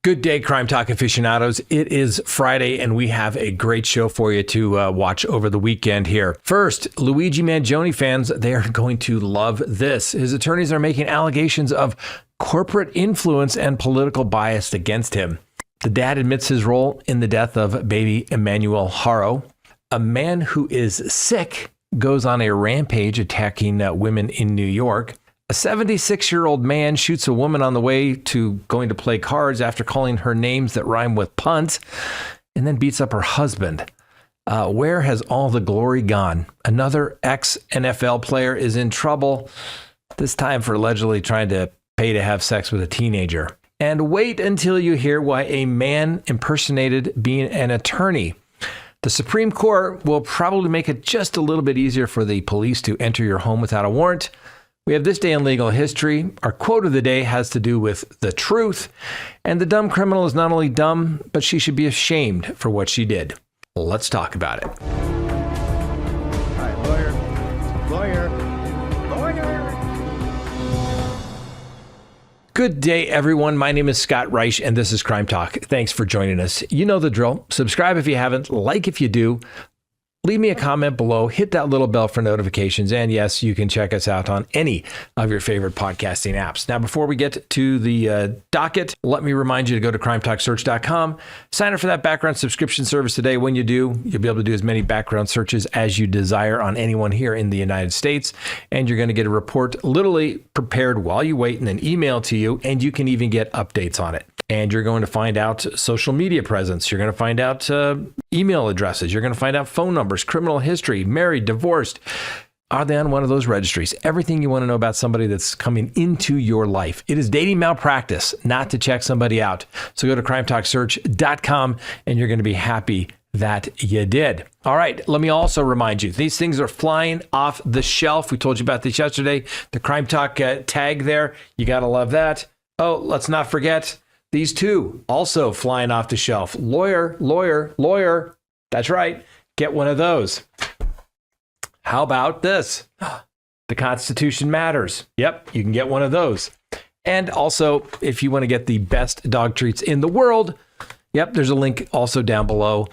Good day, Crime Talk aficionados. It is Friday, and we have a great show for you to watch over the weekend here. First, Luigi Mangione fans, they are going to love this. His attorneys are making allegations of corporate influence and political bias against him. The dad admits his role in the death of baby Emmanuel Haro. A man who is sick goes on a rampage attacking women in New York. A 76-year-old man shoots a woman on the way to going to play cards after calling her names that rhyme with punt, and then beats up her husband. Where has all the glory gone? Another ex-NFL player is in trouble, this time for allegedly trying to pay to have sex with a teenager. And wait until you hear why a man impersonated being an attorney. The Supreme Court will probably make it just a little bit easier for the police to enter your home without a warrant. We have this day in legal history. Our quote of the day has to do with the truth. And the dumb criminal is not only dumb, but she should be ashamed for what she did. Let's talk about it. All right, lawyer. Good day, everyone. My name is Scott Reich, and this is Crime Talk. Thanks for joining us. You know the drill. Subscribe if you haven't, like if you do. Leave me a comment below, hit that little bell for notifications, and yes, you can check us out on any of your favorite podcasting apps. Now, before we get to the docket, let me remind you to go to crimetalksearch.com, sign up for that background subscription service today. When you do, you'll be able to do as many background searches as you desire on anyone here in the United States, and you're going to get a report literally prepared while you wait and then emailed to you, and you can even get updates on it. And you're going to find out social media presence. You're going to find out email addresses. You're going to find out phone numbers, criminal history, married, divorced. Are they on one of those registries? Everything you want to know about somebody that's coming into your life. It is dating malpractice not to check somebody out. So go to crimetalksearch.com and you're going to be happy that you did. All right. Let me also remind you, these things are flying off the shelf. We told you about this yesterday. The Crime Talk tag there. You got to love that. Oh, let's not forget these two also flying off the shelf. Lawyer. That's right. Get one of those. How about this? The Constitution Matters. Yep, you can get one of those. And also, if you want to get the best dog treats in the world, yep, there's a link also down below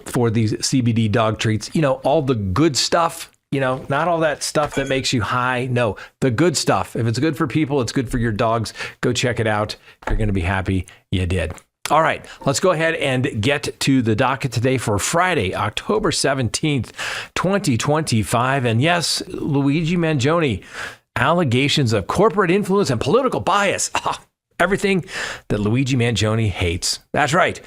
for these CBD dog treats. You know, all the good stuff. You know, not all that stuff that makes you high. No, the good stuff. If it's good for people, it's good for your dogs. Go check it out. You're going to be happy you did. All right, let's go ahead and get to the docket today for Friday, October 17th, 2025. And yes, Luigi Mangione, allegations of corporate influence and political bias. Everything that Luigi Mangione hates. That's right.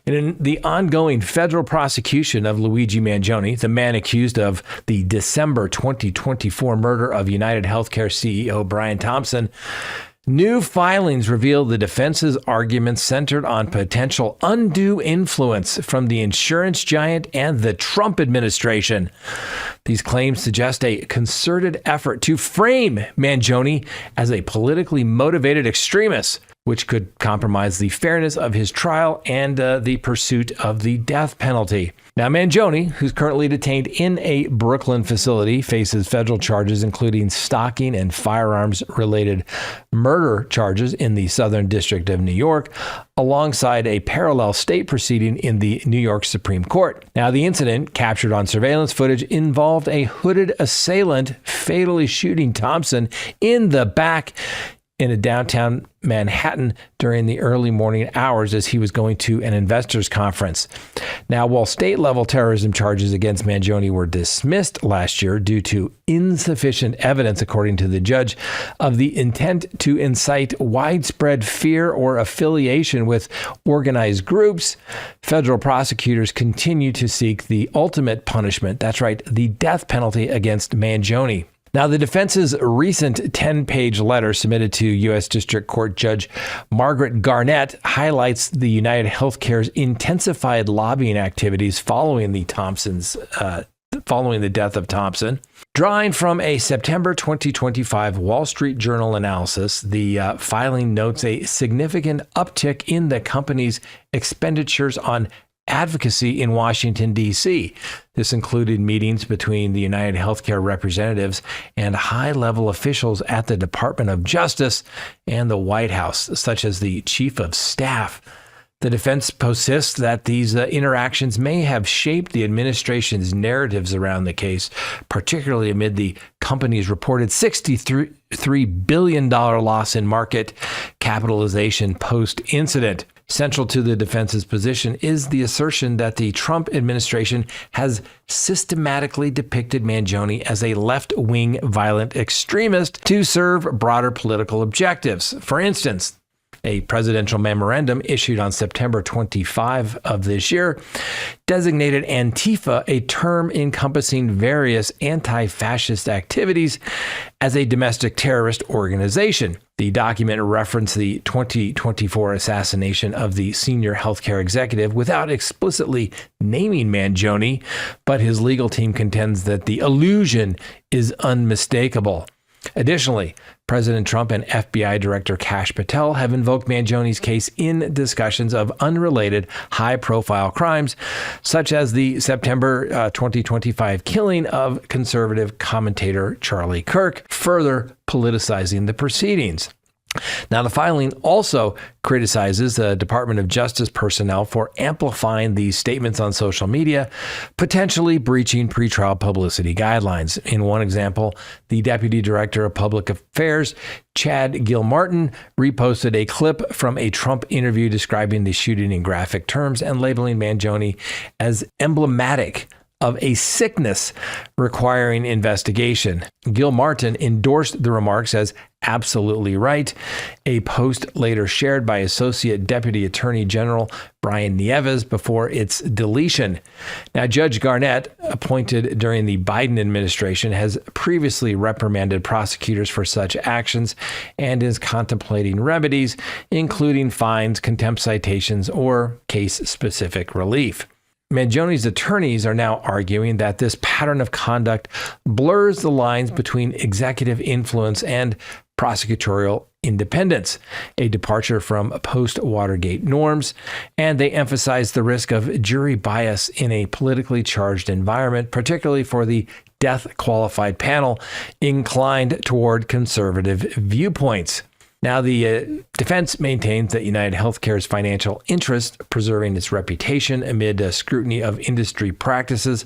And in the ongoing federal prosecution of Luigi Mangione, the man accused of the December 2024 murder of United Healthcare CEO Brian Thompson, new filings reveal the defense's arguments centered on potential undue influence from the insurance giant and the Trump administration. These claims suggest a concerted effort to frame Mangione as a politically motivated extremist, which could compromise the fairness of his trial and the pursuit of the death penalty. Now, Mangione, who's currently detained in a Brooklyn facility, faces federal charges including stalking and firearms-related murder charges in the Southern District of New York, alongside a parallel state proceeding in the New York Supreme Court. Now, the incident, captured on surveillance footage, involved a hooded assailant fatally shooting Thompson in the back in a downtown Manhattan during the early morning hours as he was going to an investors conference. Now, while state-level terrorism charges against Mangione were dismissed last year due to insufficient evidence, according to the judge, of the intent to incite widespread fear or affiliation with organized groups, federal prosecutors continue to seek the ultimate punishment. That's right, the death penalty against Mangione. Now, the defense's recent 10-page letter submitted to U.S. District Court Judge Margaret Garnett highlights the United Healthcare's intensified lobbying activities following the death of Thompson. Drawing from a September 2025 Wall Street Journal analysis, the filing notes a significant uptick in the company's expenditures on advocacy in Washington, D.C. This included meetings between the United Healthcare representatives and high-level officials at the Department of Justice and the White House, such as the Chief of Staff. The defense persists that these interactions may have shaped the administration's narratives around the case, particularly amid the company's reported $63 billion loss in market capitalization post-incident. Central to the defense's position is the assertion that the Trump administration has systematically depicted Mangione as a left-wing violent extremist to serve broader political objectives. For instance, a presidential memorandum issued on September 25 of this year designated Antifa, a term encompassing various anti-fascist activities, as a domestic terrorist organization. The document referenced the 2024 assassination of the senior healthcare executive without explicitly naming Mangione, but his legal team contends that the allusion is unmistakable. Additionally, President Trump and FBI Director Kash Patel have invoked Mangione's case in discussions of unrelated high-profile crimes, such as the September 2025 killing of conservative commentator Charlie Kirk, further politicizing the proceedings. Now, the filing also criticizes the Department of Justice personnel for amplifying these statements on social media, potentially breaching pretrial publicity guidelines. In one example, the Deputy Director of Public Affairs, Chad Gilmartin, reposted a clip from a Trump interview describing the shooting in graphic terms and labeling Mangione as emblematic of a sickness requiring investigation. Gilmartin endorsed the remarks as absolutely right, a post later shared by Associate Deputy Attorney General Brian Nieves before its deletion. Now, Judge Garnett, appointed during the Biden administration, has previously reprimanded prosecutors for such actions and is contemplating remedies, including fines, contempt citations, or case-specific relief. Mangione's attorneys are now arguing that this pattern of conduct blurs the lines between executive influence and prosecutorial independence, a departure from post-Watergate norms, and they emphasize the risk of jury bias in a politically charged environment, particularly for the death-qualified panel inclined toward conservative viewpoints. Now, the defense maintains that United Healthcare's financial interest, preserving its reputation amid scrutiny of industry practices,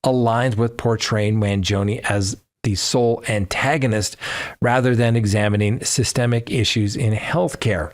aligns with portraying Mangione as the sole antagonist rather than examining systemic issues in healthcare.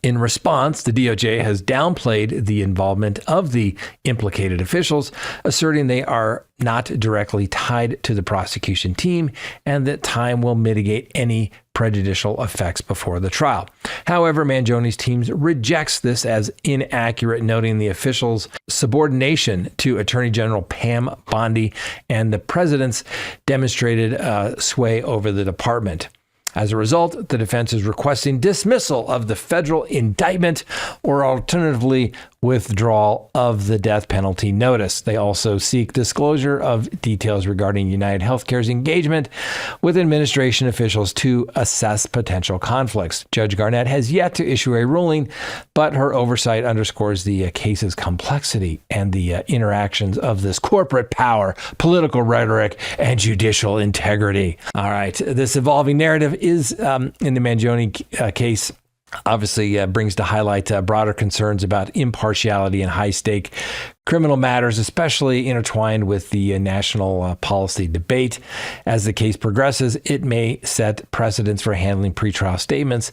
In response, the DOJ has downplayed the involvement of the implicated officials, asserting they are not directly tied to the prosecution team and that time will mitigate any prejudicial effects before the trial. However, Mangione's team rejects this as inaccurate, noting the officials' subordination to Attorney General Pam Bondi and the president's demonstrated sway over the department. As a result, the defense is requesting dismissal of the federal indictment or alternatively withdrawal of the death penalty notice. They also seek disclosure of details regarding United Healthcare's engagement with administration officials to assess potential conflicts. Judge Garnett has yet to issue a ruling, but her oversight underscores the case's complexity and the interactions of this corporate power, political rhetoric, and judicial integrity. All right, this evolving narrative is in the Mangione case obviously brings to highlight broader concerns about impartiality in high-stake criminal matters, especially intertwined with the national policy debate. As the case progresses, it may set precedents for handling pretrial statements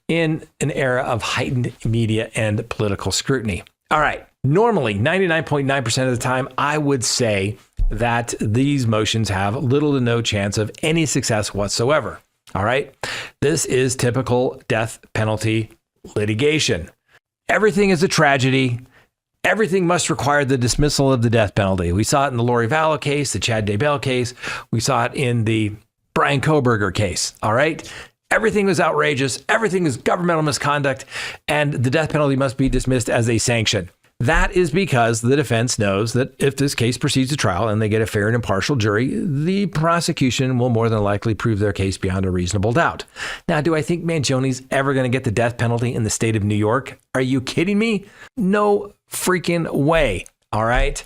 in an era of heightened media and political scrutiny. All right. Normally, 99.9% of the time, I would say that these motions have little to no chance of any success whatsoever. All right. This is typical death penalty litigation. Everything is a tragedy. Everything must require the dismissal of the death penalty. We saw it in the Lori Vallow case, the Chad Daybell case. We saw it in the Brian Kohberger case. All right. Everything was outrageous. Everything is governmental misconduct, and the death penalty must be dismissed as a sanction. That is because the defense knows that if this case proceeds to trial and they get a fair and impartial jury, the prosecution will more than likely prove their case beyond a reasonable doubt. Now, do I think Mangione's ever going to get the death penalty in the state of New York? Are you kidding me? No freaking way. All right.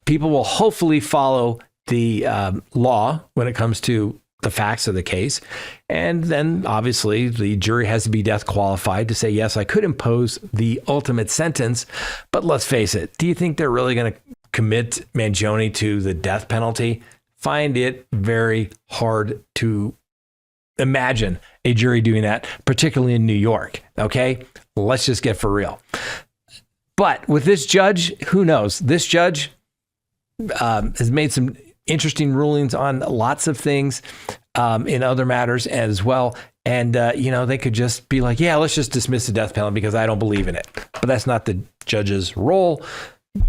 People will hopefully follow the law when it comes to the facts of the case. And then obviously the jury has to be death qualified to say, yes, I could impose the ultimate sentence. But let's face it, do you think they're really going to commit Mangione to the death penalty? Find it very hard to imagine a jury doing that, particularly in New York. Okay, let's just get for real. But with this judge, who knows? This judge has made some interesting rulings on lots of things in other matters as well. And, they could just be like, yeah, let's just dismiss the death penalty because I don't believe in it. But that's not the judge's role.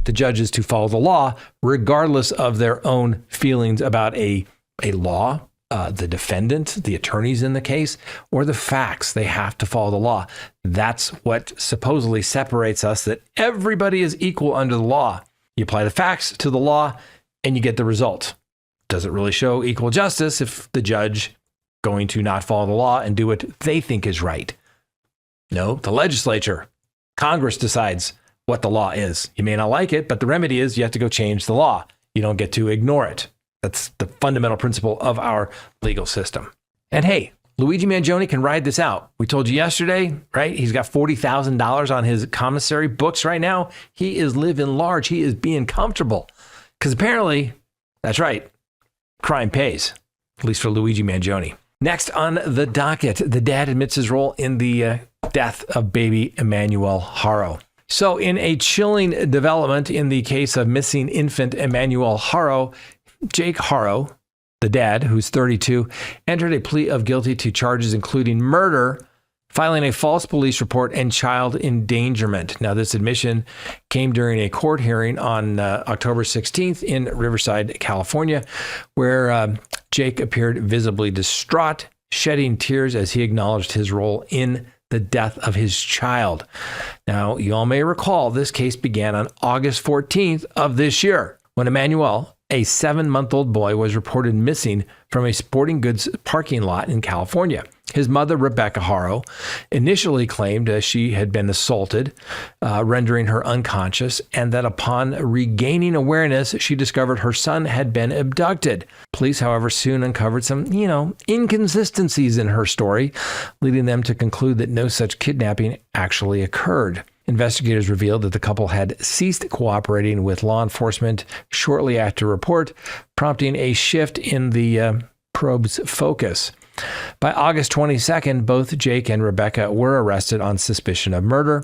The judge is to follow the law, regardless of their own feelings about a law, the defendant, the attorneys in the case, or the facts. They have to follow the law. That's what supposedly separates us, that everybody is equal under the law. You apply the facts to the law and you get the result. Does it really show equal justice if the judge going to not follow the law and do what they think is right? No, the legislature, Congress decides what the law is. You may not like it, but the remedy is you have to go change the law. You don't get to ignore it. That's the fundamental principle of our legal system. And hey, Luigi Mangione can ride this out. We told you yesterday, right? He's got $40,000 on his commissary books right now. He is living large. He is being comfortable because apparently, that's right, crime pays, at least for Luigi Mangione. Next on the docket, the dad admits his role in the death of baby Emmanuel Haro. So in a chilling development in the case of missing infant Emmanuel Haro, Jake Haro, the dad, who's 32, entered a plea of guilty to charges including murder, filing a false police report, and child endangerment. Now, this admission came during a court hearing on October 16th in Riverside, California, where Jake appeared visibly distraught, shedding tears as he acknowledged his role in the death of his child. Now, you all may recall this case began on August 14th of this year when Emmanuel, a 7-month-old boy, was reported missing from a sporting goods parking lot in California. His mother, Rebecca Haro, initially claimed she had been assaulted, rendering her unconscious, and that upon regaining awareness, she discovered her son had been abducted. Police, however, soon uncovered some, inconsistencies in her story, leading them to conclude that no such kidnapping actually occurred. Investigators revealed that the couple had ceased cooperating with law enforcement shortly after report, prompting a shift in the probe's focus. By August 22nd, both Jake and Rebecca were arrested on suspicion of murder.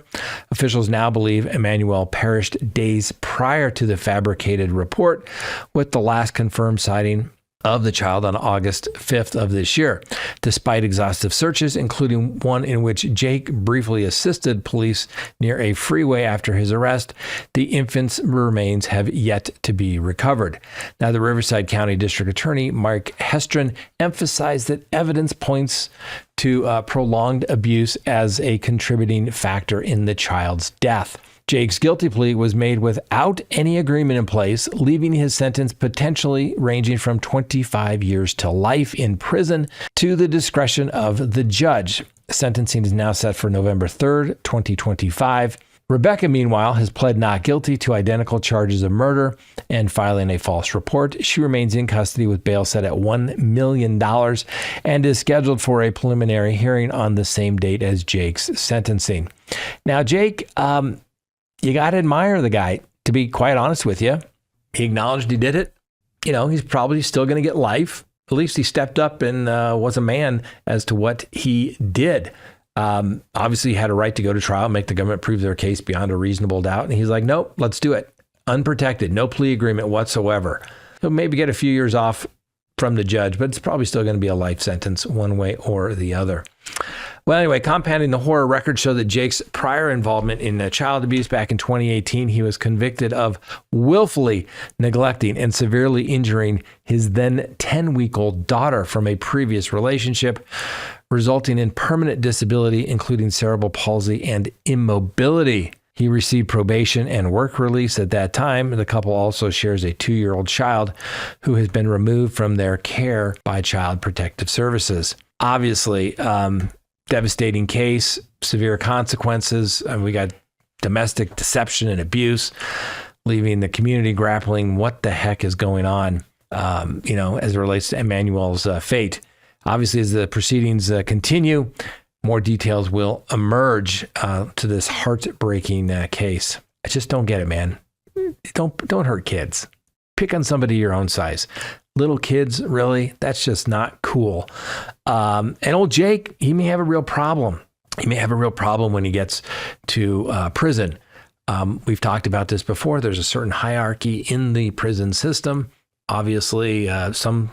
Officials now believe Emmanuel perished days prior to the fabricated report, with the last confirmed sighting of the child on August 5th of this year. Despite exhaustive searches, including one in which Jake briefly assisted police near a freeway after his arrest, the infant's remains have yet to be recovered. Now, the Riverside County District Attorney, Mark Hestron, emphasized that evidence points to prolonged abuse as a contributing factor in the child's death. Jake's guilty plea was made without any agreement in place, leaving his sentence potentially ranging from 25 years to life in prison to the discretion of the judge. Sentencing is now set for November 3rd, 2025. Rebecca, meanwhile, has pled not guilty to identical charges of murder and filing a false report. She remains in custody with bail set at $1 million and is scheduled for a preliminary hearing on the same date as Jake's sentencing. Now, Jake, you got to admire the guy, to be quite honest with you. He acknowledged he did it. He's probably still going to get life. At least he stepped up and was a man as to what he did. Obviously, he had a right to go to trial, make the government prove their case beyond a reasonable doubt. And he's like, nope, let's do it. Unprotected, no plea agreement whatsoever. He'll maybe get a few years off from the judge, but it's probably still going to be a life sentence one way or the other. Well, anyway, compounding the horror, records show that Jake's prior involvement in child abuse back in 2018, he was convicted of willfully neglecting and severely injuring his then 10-week-old daughter from a previous relationship, resulting in permanent disability, including cerebral palsy and immobility. He received probation and work release at that time. The couple also shares a 2-year-old child who has been removed from their care by Child Protective Services. Obviously, devastating case, severe consequences. We got domestic deception and abuse, leaving the community grappling what the heck is going on. as it relates to Emmanuel's fate. Obviously, as the proceedings continue, more details will emerge to this heartbreaking case. I just don't get it, man. Don't hurt kids. Pick on somebody your own size. Little kids, really? That's just not cool. And old Jake, he may have a real problem. He may have a real problem when he gets to prison. We've talked about this before. There's a certain hierarchy in the prison system. Obviously, some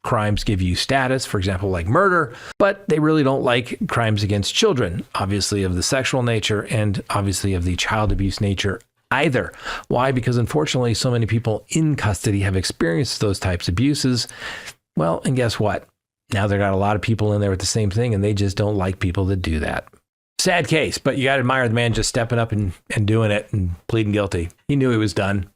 crimes give you status, for example, like murder, but they really don't like crimes against children, obviously of the sexual nature and obviously of the child abuse nature either. Why? Because unfortunately, so many people in custody have experienced those types of abuses. Well, and guess what? Now they've got a lot of people in there with the same thing, and they just don't like people that do that. Sad case, but you got to admire the man just stepping up and doing it and pleading guilty. He knew he was done.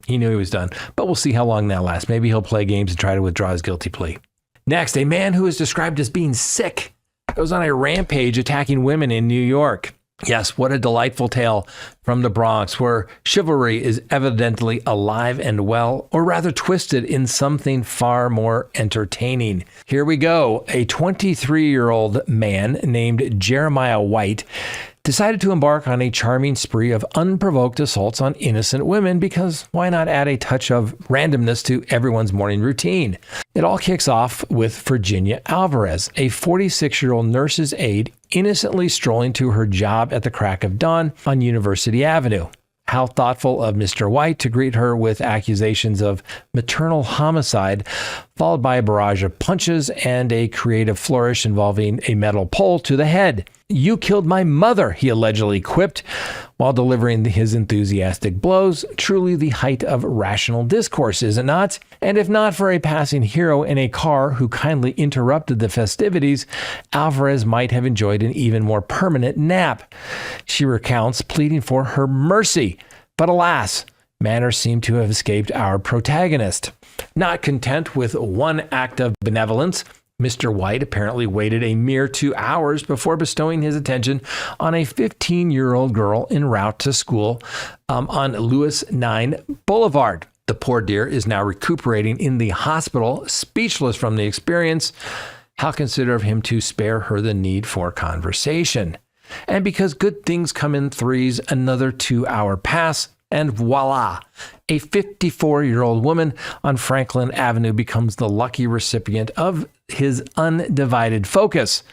But we'll see how long that lasts. Maybe he'll play games and try to withdraw his guilty plea. Next, a man who is described as being sick goes on a rampage attacking women in New York. Yes, what a delightful tale from the Bronx, where chivalry is evidently alive and well, or rather twisted in something far more entertaining. Here we go. A 23-year-old man named Jeremiah White decided to embark on a charming spree of unprovoked assaults on innocent women because why not add a touch of randomness to everyone's morning routine? It all kicks off with Virginia Alvarez, a 46-year-old nurse's aide innocently strolling to her job at the crack of dawn on University Avenue. How thoughtful of Mr. White to greet her with accusations of maternal homicide, followed by a barrage of punches and a creative flourish involving a metal pole to the head. "You killed my mother," he allegedly quipped while delivering his enthusiastic blows. Truly the height of rational discourse, is it not? And if not for a passing hero in a car who kindly interrupted the festivities, Alvarez might have enjoyed an even more permanent nap. She recounts pleading for her mercy, but alas, matters seem to have escaped our protagonist. Not content with one act of benevolence, Mr. White apparently waited a mere 2 hours before bestowing his attention on a 15-year-old girl en route to school on Lewis 9 Boulevard. The poor dear is now recuperating in the hospital, speechless from the experience. How considerate of him to spare her the need for conversation. And because good things come in threes, another 2-hour pass, and voila, a 54-year-old woman on Franklin Avenue becomes the lucky recipient of his undivided focus.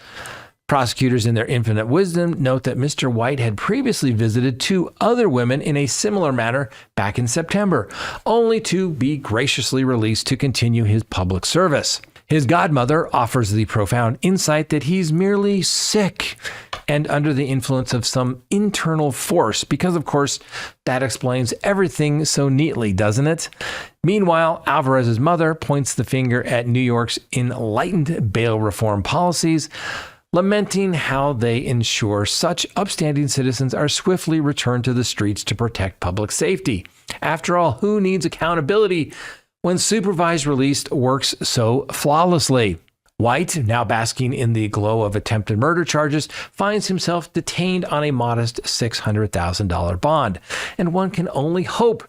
Prosecutors, in their infinite wisdom, note that Mr. White had previously visited 2 other women in a similar manner back in September, only to be graciously released to continue his public service. His godmother offers the profound insight that he's merely sick and under the influence of some internal force, because, of course, that explains everything so neatly, doesn't it? Meanwhile, Alvarez's mother points the finger at New York's enlightened bail reform policies, lamenting how they ensure such upstanding citizens are swiftly returned to the streets to protect public safety. After all, who needs accountability when supervised release works so flawlessly? White, now basking in the glow of attempted murder charges, finds himself detained on a modest $600,000 bond. And one can only hope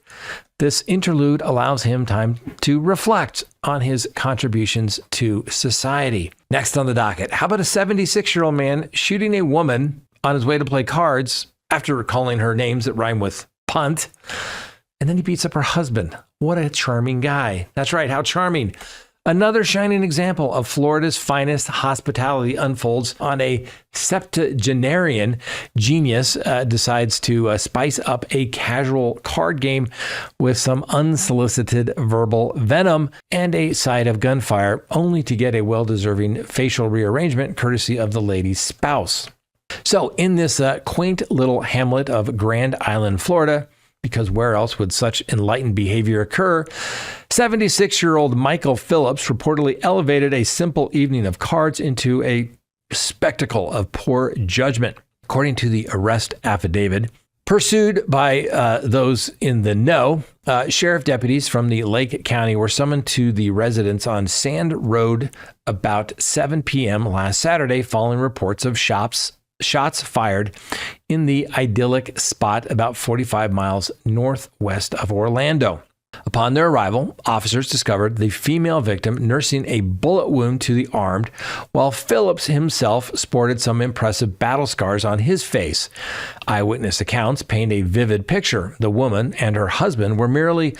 this interlude allows him time to reflect on his contributions to society. Next on the docket, how about a 76-year-old man shooting a woman on his way to play cards after calling her names that rhyme with punt, and then he beats up her husband. What a charming guy. That's right, how charming. Another shining example of Florida's finest hospitality unfolds on a septuagenarian genius decides to spice up a casual card game with some unsolicited verbal venom and a side of gunfire, only to get a well-deserving facial rearrangement courtesy of the lady's spouse. So in this quaint little hamlet of Grand Island, Florida, because where else would such enlightened behavior occur, 76-year-old Michael Phillips reportedly elevated a simple evening of cards into a spectacle of poor judgment. According to the arrest affidavit, pursued by those in the know, sheriff deputies from the Lake County were summoned to the residence on Sand Road about 7 p.m. last Saturday following reports of shots fired in the idyllic spot about 45 miles northwest of Orlando. Upon their arrival, officers discovered the female victim nursing a bullet wound to the arm, while Phillips himself sported some impressive battle scars on his face. Eyewitness accounts paint a vivid picture. The woman and her husband were merely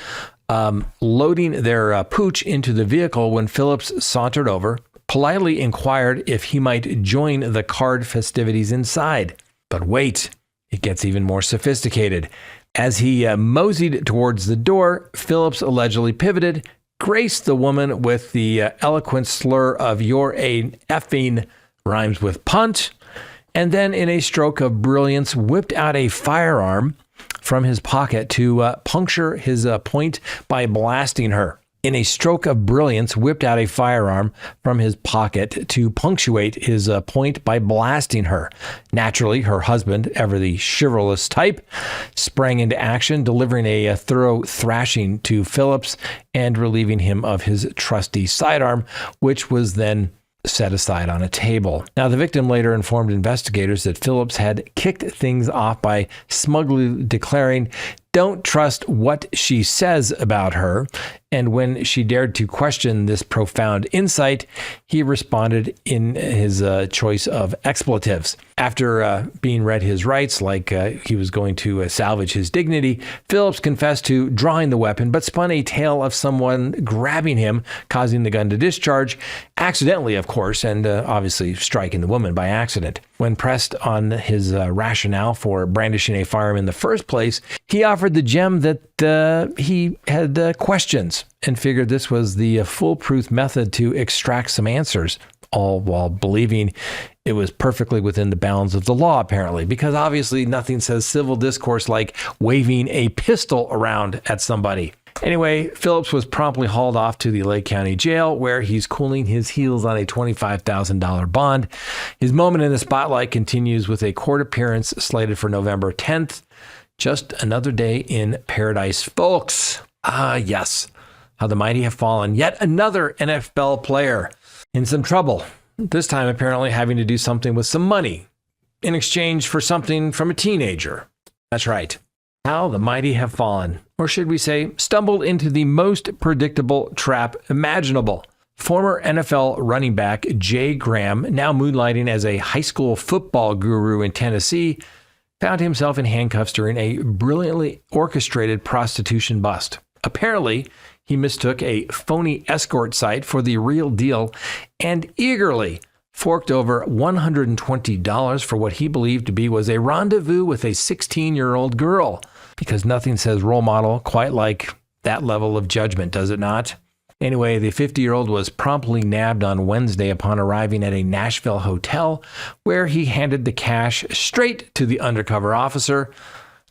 loading their pooch into the vehicle when Phillips sauntered over, politely inquired if he might join the card festivities inside. But wait, it gets even more sophisticated. As he moseyed towards the door, Phillips allegedly pivoted, graced the woman with the eloquent slur of "you're a effing," rhymes with punt, and then in a stroke of brilliance whipped out a firearm from his pocket to puncture his point by blasting her. In a stroke of brilliance, whipped out a firearm from his pocket to punctuate his point by blasting her. Naturally, her husband, ever the chivalrous type, sprang into action, delivering a thorough thrashing to Phillips and relieving him of his trusty sidearm, which was then set aside on a table. Now, the victim later informed investigators that Phillips had kicked things off by smugly declaring, "Don't trust what she says about her." And when she dared to question this profound insight, he responded in his choice of expletives. After being read his rights, like he was going to salvage his dignity, Phillips confessed to drawing the weapon, but spun a tale of someone grabbing him, causing the gun to discharge, accidentally, of course, and obviously striking the woman by accident. When pressed on his rationale for brandishing a firearm in the first place, he offered the gem that he had questions and figured this was the foolproof method to extract some answers, all while believing it was perfectly within the bounds of the law, apparently, because obviously nothing says civil discourse like waving a pistol around at somebody. Anyway, Phillips was promptly hauled off to the Lake County Jail, where he's cooling his heels on a $25,000 bond. His moment in the spotlight continues with a court appearance slated for November 10th. Just another day in paradise, folks. Ah, yes. How the mighty have fallen. Yet another NFL player in some trouble. This time apparently having to do something with some money in exchange for something from a teenager. That's right. How the mighty have fallen. Or should we say, stumbled into the most predictable trap imaginable. Former NFL running back Jay Graham, now moonlighting as a high school football guru in Tennessee, found himself in handcuffs during a brilliantly orchestrated prostitution bust. Apparently, he mistook a phony escort site for the real deal and eagerly forked over $120 for what he believed to be was a rendezvous with a 16-year-old girl. Because nothing says role model quite like that level of judgment, does it not? Anyway, the 50-year-old was promptly nabbed on Wednesday upon arriving at a Nashville hotel, where he handed the cash straight to the undercover officer.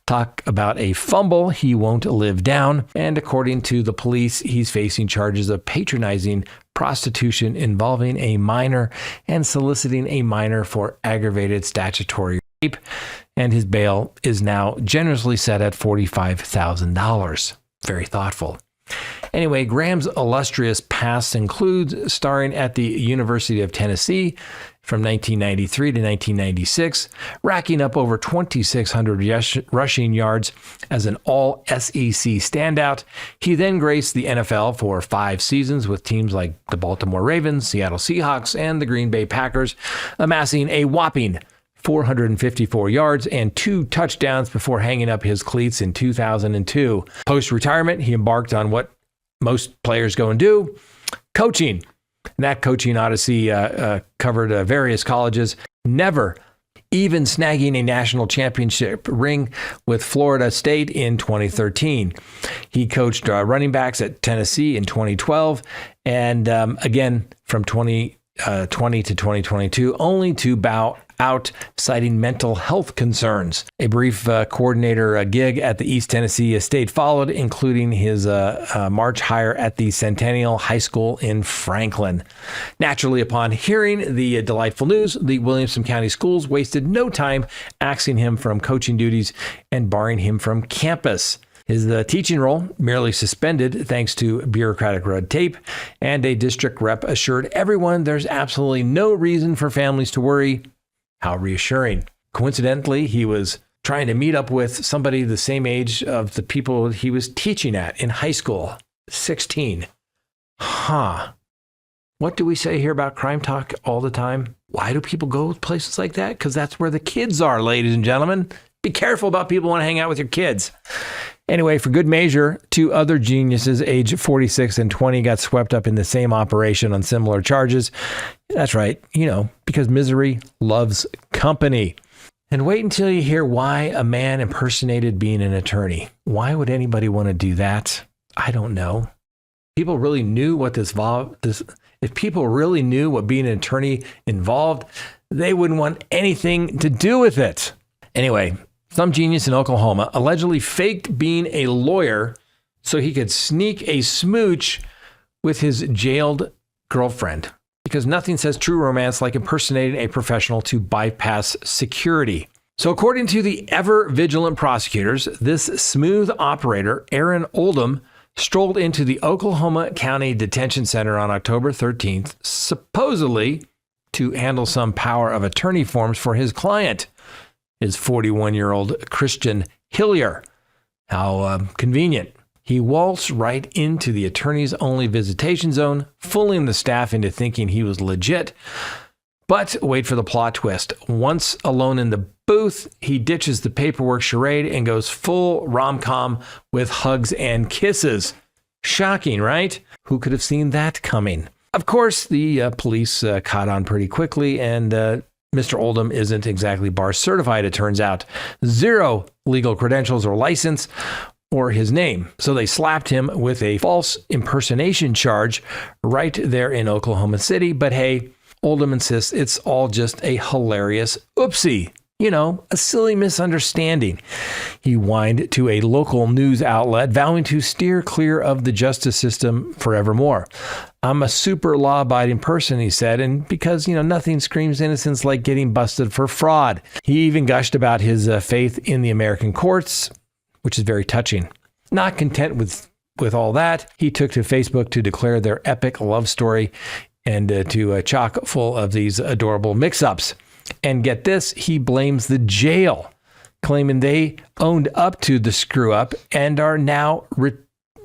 Talk about a fumble he won't live down. And according to the police, he's facing charges of patronizing prostitution involving a minor and soliciting a minor for aggravated statutory rape. And his bail is now generously set at $45,000. Very thoughtful. Anyway, Graham's illustrious past includes starring at the University of Tennessee from 1993 to 1996, racking up over 2,600 rushing yards as an all-SEC standout. He then graced the NFL for 5 seasons with teams like the Baltimore Ravens, Seattle Seahawks, and the Green Bay Packers, amassing a whopping 454 yards and 2 touchdowns before hanging up his cleats in 2002. Post-retirement, he embarked on what most players go and do, coaching. And that coaching odyssey covered various colleges, never even snagging a national championship ring with Florida State in 2013. He coached running backs at Tennessee in 2012, and again from 2020 to 2022, only to bow out, citing mental health concerns. A brief coordinator gig at the East Tennessee State followed, including his March hire at the Centennial High School in Franklin. Naturally, upon hearing the delightful news, the Williamson County Schools wasted no time axing him from coaching duties and barring him from campus. His teaching role merely suspended thanks to bureaucratic red tape, and a district rep assured everyone there's absolutely no reason for families to worry. How reassuring. Coincidentally, he was trying to meet up with somebody the same age of the people he was teaching at in high school. 16. Huh. What do we say here about CrimeTalk all the time? Why do people go places like that? Because that's where the kids are, ladies and gentlemen. Be careful about people who want to hang out with your kids. Anyway, for good measure, 2 other geniuses, age 46 and 20, got swept up in the same operation on similar charges. That's right, because misery loves company. And wait until you hear why a man impersonated being an attorney. Why would anybody want to do that? I don't know. People really knew what if people really knew what being an attorney involved, they wouldn't want anything to do with it. Anyway, some genius in Oklahoma allegedly faked being a lawyer so he could sneak a smooch with his jailed girlfriend. Because nothing says true romance like impersonating a professional to bypass security. So according to the ever-vigilant prosecutors, this smooth operator, Aaron Oldham, strolled into the Oklahoma County Detention Center on October 13th, supposedly to handle some power of attorney forms for his client, his 41-year-old Christian Hillier. How convenient. He waltzed right into the attorney's only visitation zone, fooling the staff into thinking he was legit. But wait for the plot twist. Once alone in the booth, he ditches the paperwork charade and goes full rom-com with hugs and kisses. Shocking, right? Who could have seen that coming? Of course, the police caught on pretty quickly, and Mr. Oldham isn't exactly bar certified, it turns out. 0 legal credentials or license or his name. So they slapped him with a false impersonation charge right there in Oklahoma City. But hey, Oldham insists it's all just a hilarious oopsie. A silly misunderstanding. He whined to a local news outlet, vowing to steer clear of the justice system forevermore. I'm a super law-abiding person, he said, and because, nothing screams innocence like getting busted for fraud. He even gushed about his faith in the American courts, which is very touching. Not content with all that, he took to Facebook to declare their epic love story and to chock full of these adorable mix-ups. And get this, he blames the jail, claiming they owned up to the screw-up and are now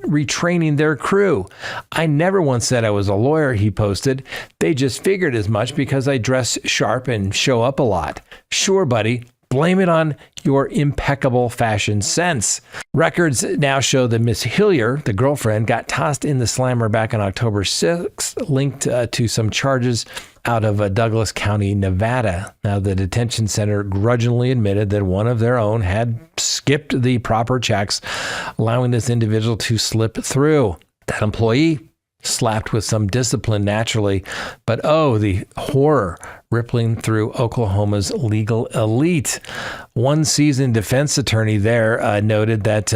retraining their crew. I never once said I was a lawyer, he posted. They just figured as much because I dress sharp and show up a lot. Sure, buddy. Blame it on your impeccable fashion sense. Records now show that Miss Hillier, the girlfriend, got tossed in the slammer back on October 6th, linked to some charges out of Douglas County, Nevada. Now, the detention center grudgingly admitted that one of their own had skipped the proper checks, allowing this individual to slip through. That employee slapped with some discipline naturally, but oh, the horror rippling through Oklahoma's legal elite. One seasoned defense attorney there noted that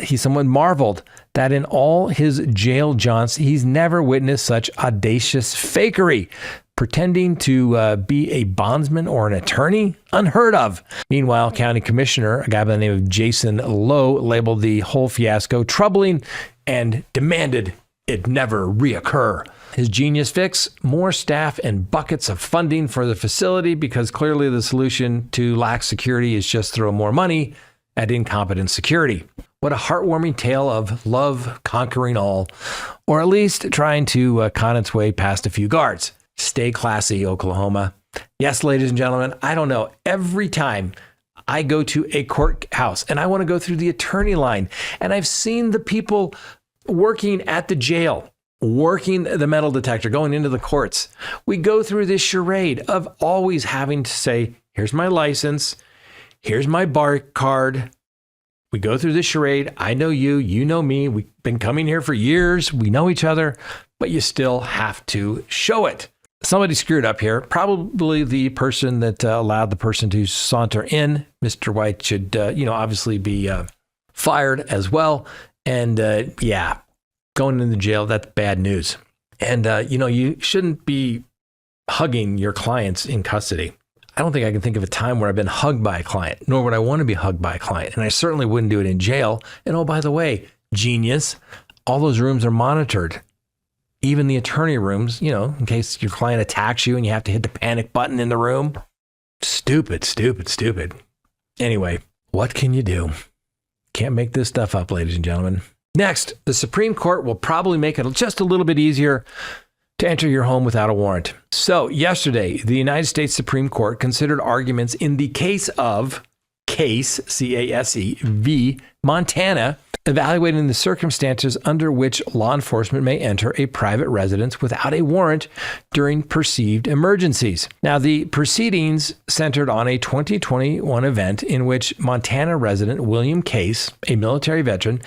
he somewhat marveled that in all his jail jaunts, he's never witnessed such audacious fakery. Pretending to be a bondsman or an attorney? Unheard of. Meanwhile, County Commissioner, a guy by the name of Jason Lowe, labeled the whole fiasco troubling and demanded it never reoccur. His genius fix? More staff and buckets of funding for the facility, because clearly the solution to lax security is just throw more money at incompetent security. What a heartwarming tale of love conquering all, or at least trying to con its way past a few guards. Stay classy, Oklahoma. Yes, ladies and gentlemen, I don't know. Every time I go to a courthouse and I want to go through the attorney line, and I've seen the people working at the jail, working the metal detector, going into the courts. We go through this charade of always having to say, here's my license, here's my bar card. We go through this charade. I know you, you know me. We've been coming here for years. We know each other, but you still have to show it. Somebody screwed up here. Probably the person that allowed the person to saunter in. Mr. White should, obviously be fired as well. And going into jail, that's bad news. And, you shouldn't be hugging your clients in custody. I don't think I can think of a time where I've been hugged by a client, nor would I want to be hugged by a client. And I certainly wouldn't do it in jail. And oh, by the way, genius, all those rooms are monitored. Even the attorney rooms, in case your client attacks you and you have to hit the panic button in the room. Stupid. Anyway, what can you do? Can't make this stuff up, ladies and gentlemen. Next, the Supreme Court will probably make it just a little bit easier to enter your home without a warrant. So yesterday, the United States Supreme Court considered arguments in the case of Case, C-A-S-E, v. Montana, evaluating the circumstances under which law enforcement may enter a private residence without a warrant during perceived emergencies. Now, the proceedings centered on a 2021 event in which Montana resident William Case, a military veteran,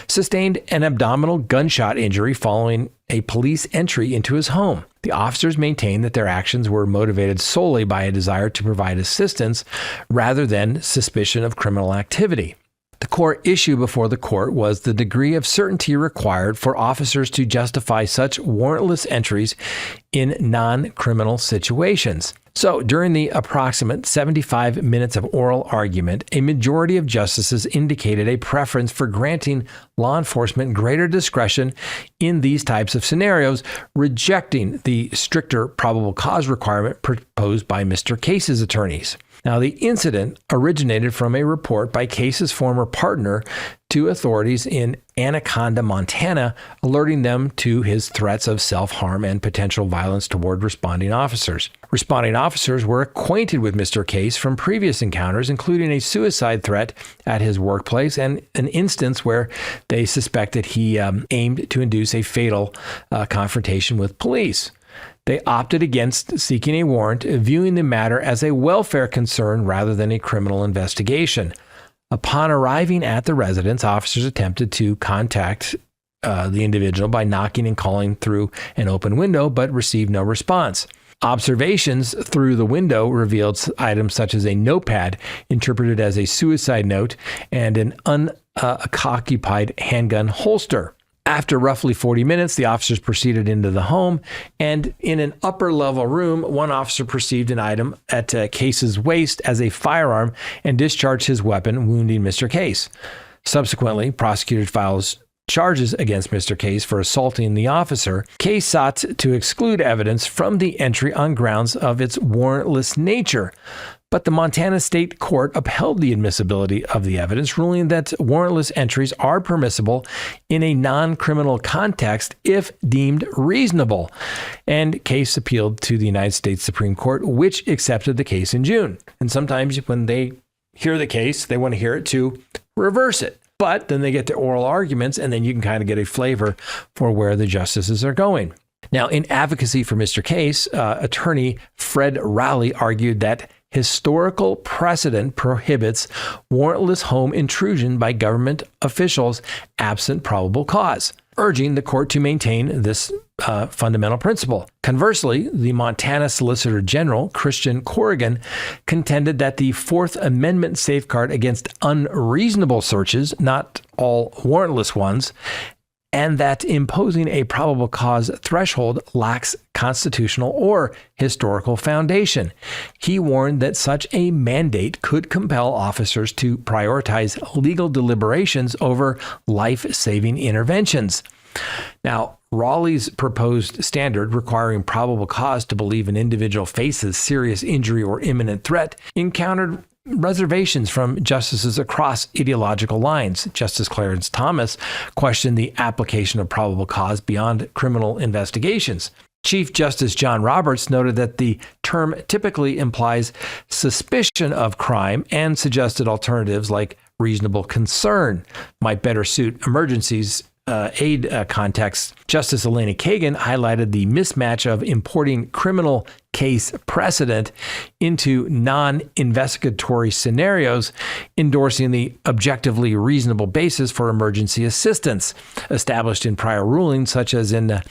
sustained an abdominal gunshot injury following a police entry into his home. The officers maintained that their actions were motivated solely by a desire to provide assistance rather than suspicion of criminal activity. The core issue before the court was the degree of certainty required for officers to justify such warrantless entries in non-criminal situations. So, during the approximate 75 minutes of oral argument, a majority of justices indicated a preference for granting law enforcement greater discretion in these types of scenarios, rejecting the stricter probable cause requirement proposed by Mr. Case's attorneys. Now, the incident originated from a report by Case's former partner to authorities in Anaconda, Montana, alerting them to his threats of self-harm and potential violence toward responding officers. Responding officers were acquainted with Mr. Case from previous encounters, including a suicide threat at his workplace and an instance where they suspected he aimed to induce a fatal confrontation with police. They opted against seeking a warrant, viewing the matter as a welfare concern rather than a criminal investigation. Upon arriving at the residence, officers attempted to contact the individual by knocking and calling through an open window, but received no response. Observations through the window revealed items such as a notepad interpreted as a suicide note and an unoccupied handgun holster. After roughly 40 minutes, the officers proceeded into the home, and in an upper-level room, one officer perceived an item at Case's waist as a firearm and discharged his weapon, wounding Mr. Case. Subsequently, prosecutors filed charges against Mr. Case for assaulting the officer. Case sought to exclude evidence from the entry on grounds of its warrantless nature. But the Montana State Court upheld the admissibility of the evidence, ruling that warrantless entries are permissible in a non-criminal context if deemed reasonable. And Case appealed to the United States Supreme Court, which accepted the case in June. And sometimes when they hear the case, they want to hear it to reverse it. But then they get to oral arguments, and then you can kind of get a flavor for where the justices are going. Now, in advocacy for Mr. Case, attorney Fred Rowley argued that historical precedent prohibits warrantless home intrusion by government officials absent probable cause, urging the court to maintain this fundamental principle. Conversely, the Montana Solicitor General, Christian Corrigan, contended that the Fourth Amendment safeguard against unreasonable searches, not all warrantless ones, and that imposing a probable cause threshold lacks constitutional or historical foundation. He warned that such a mandate could compel officers to prioritize legal deliberations over life-saving interventions. Now, Raleigh's proposed standard requiring probable cause to believe an individual faces serious injury or imminent threat encountered reservations from justices across ideological lines. Justice Clarence Thomas questioned the application of probable cause beyond criminal investigations. Chief Justice John Roberts noted that the term typically implies suspicion of crime and suggested alternatives like reasonable concern might better suit emergencies aid context. Justice Elena Kagan highlighted the mismatch of importing criminal case precedent into non-investigatory scenarios, endorsing the objectively reasonable basis for emergency assistance established in prior rulings, such as in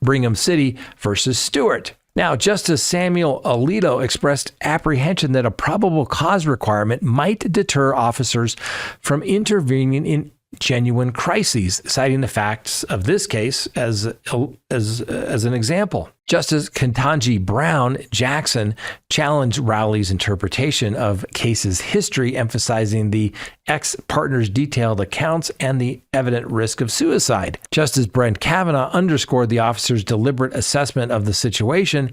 Brigham City versus Stewart. Now, Justice Samuel Alito expressed apprehension that a probable cause requirement might deter officers from intervening in genuine crises, citing the facts of this case as an example. Justice Ketanji Brown Jackson challenged Rowley's interpretation of Case's history, emphasizing the ex-partner's detailed accounts and the evident risk of suicide. Justice Brent Kavanaugh underscored the officer's deliberate assessment of the situation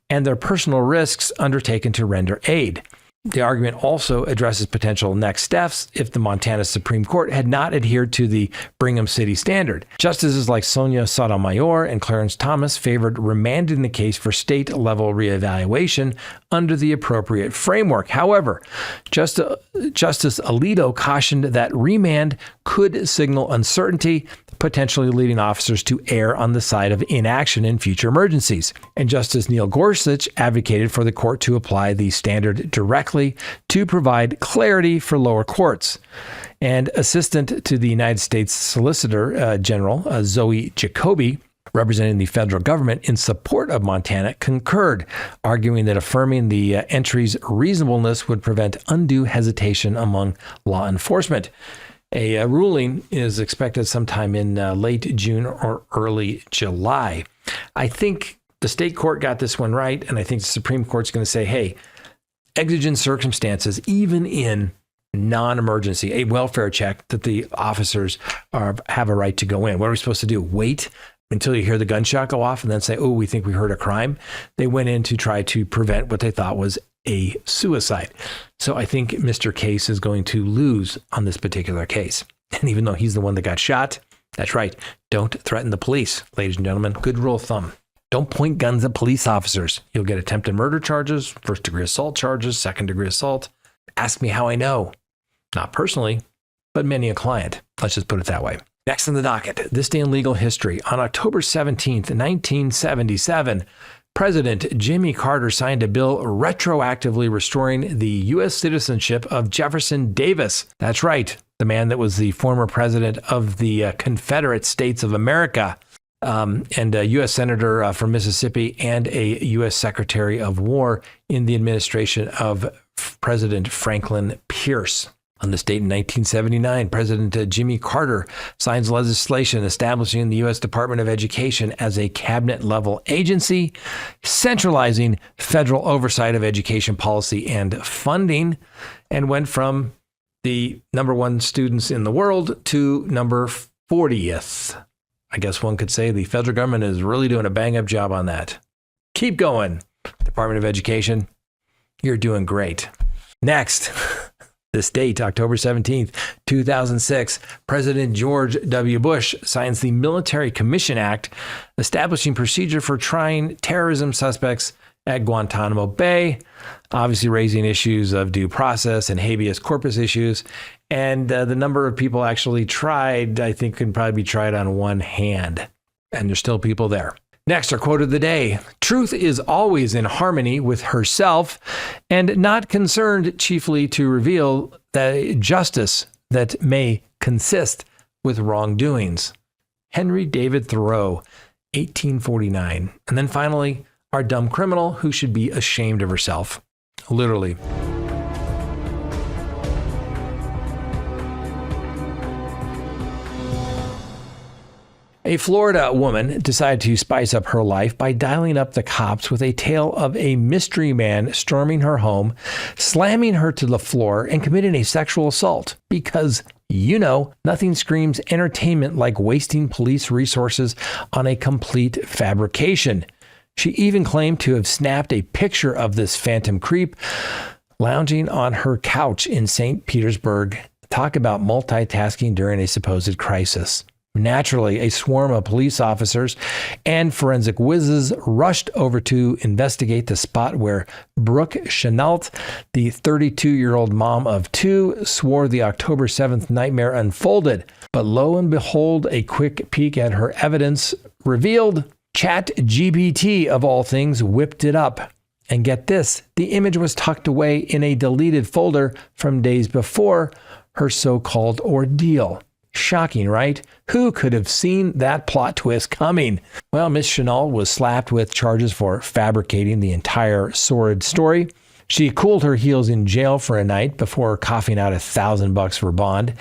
and their personal risks undertaken to render aid. The argument also addresses potential next steps if the Montana Supreme Court had not adhered to the Brigham City standard. Justices like Sonia Sotomayor and Clarence Thomas favored remanding the case for state-level reevaluation under the appropriate framework. However, Justice Alito cautioned that remand could signal uncertainty, potentially leading officers to err on the side of inaction in future emergencies. And Justice Neil Gorsuch advocated for the court to apply the standard directly to provide clarity for lower courts. And Assistant to the United States Solicitor General Zoe Jacoby, representing the federal government in support of Montana, concurred, arguing that affirming the entry's reasonableness would prevent undue hesitation among law enforcement. A ruling is expected sometime in late June or early July. I think the state court got this one right, and I think the Supreme Court's going to say, hey, exigent circumstances, even in non-emergency, a welfare check that the officers have a right to go in. What are we supposed to do? Wait until you hear the gunshot go off and then say, oh, we think we heard a crime? They went in to try to prevent what they thought was a suicide. So I think Mr. Case is going to lose on this particular case. And even though he's the one that got shot, that's right. Don't threaten the police, ladies and gentlemen. Good rule of thumb. Don't point guns at police officers. You'll get attempted murder charges, first-degree assault charges, second-degree assault. Ask me how I know. Not personally, but many a client. Let's just put it that way. Next on the docket, this day in legal history. On October 17th, 1977, President Jimmy Carter signed a bill retroactively restoring the U.S. citizenship of Jefferson Davis. That's right, the man that was the former president of the Confederate States of America, and a U.S. Senator from Mississippi, and a U.S. Secretary of War in the administration of President Franklin Pierce. On this date in 1979, President Jimmy Carter signs legislation establishing the U.S. Department of Education as a cabinet-level agency, centralizing federal oversight of education policy and funding, and went from the number one students in the world to number 40th. I guess one could say the federal government is really doing a bang-up job on that. Keep going, Department of Education. You're doing great. Next. This date, October 17th, 2006, President George W. Bush signs the Military Commission Act, establishing procedure for trying terrorism suspects at Guantanamo Bay, obviously raising issues of due process and habeas corpus issues. And the number of people actually tried, I think, can probably be tried on one hand. And there's still people there. Next, our quote of the day. Truth is always in harmony with herself and not concerned chiefly to reveal the justice that may consist with wrongdoings. Henry David Thoreau, 1849. And then finally, our dumb criminal who should be ashamed of herself. Literally. A Florida woman decided to spice up her life by dialing up the cops with a tale of a mystery man storming her home, slamming her to the floor, and committing a sexual assault. Because, you know, nothing screams entertainment like wasting police resources on a complete fabrication. She even claimed to have snapped a picture of this phantom creep lounging on her couch in St. Petersburg. Talk about multitasking during a supposed crisis. Naturally, a swarm of police officers and forensic whizzes rushed over to investigate the spot where Brooke Chenault, the 32-year-old mom of two, swore the October 7th nightmare unfolded. But lo and behold, a quick peek at her evidence revealed ChatGPT, of all things, whipped it up. And get this, the image was tucked away in a deleted folder from days before her so-called ordeal. Shocking, right? Who could have seen that plot twist coming? Well, Miss Chenault was slapped with charges for fabricating the entire sordid story. She cooled her heels in jail for a night before coughing out $1,000 for bond.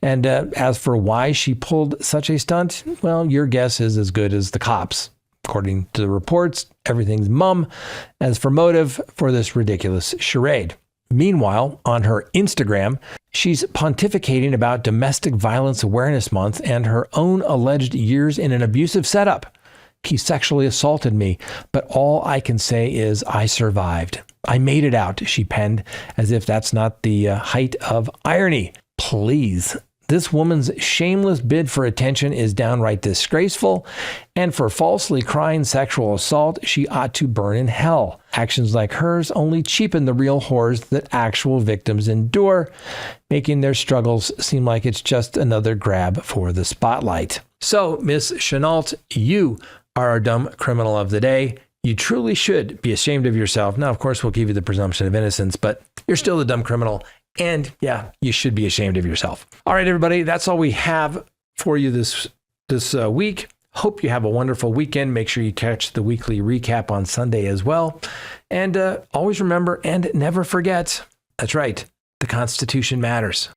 And as for why she pulled such a stunt, well, your guess is as good as the cops. According to the reports, everything's mum. As for motive for this ridiculous charade. Meanwhile, on her Instagram, she's pontificating about Domestic Violence Awareness Month and her own alleged years in an abusive setup. He sexually assaulted me, but all I can say is I survived. I made it out, she penned, as if that's not the height of irony. Please. This woman's shameless bid for attention is downright disgraceful, and for falsely crying sexual assault, she ought to burn in hell. Actions like hers only cheapen the real horrors that actual victims endure, making their struggles seem like it's just another grab for the spotlight. So, Miss Chenault, you are our dumb criminal of the day. You truly should be ashamed of yourself. Now, of course, we'll give you the presumption of innocence, but you're still the dumb criminal. And yeah, you should be ashamed of yourself. All right, everybody, that's all we have for you this week. Hope you have a wonderful weekend. Make sure you catch the weekly recap on Sunday as well. And always remember and never forget, that's right, the Constitution matters.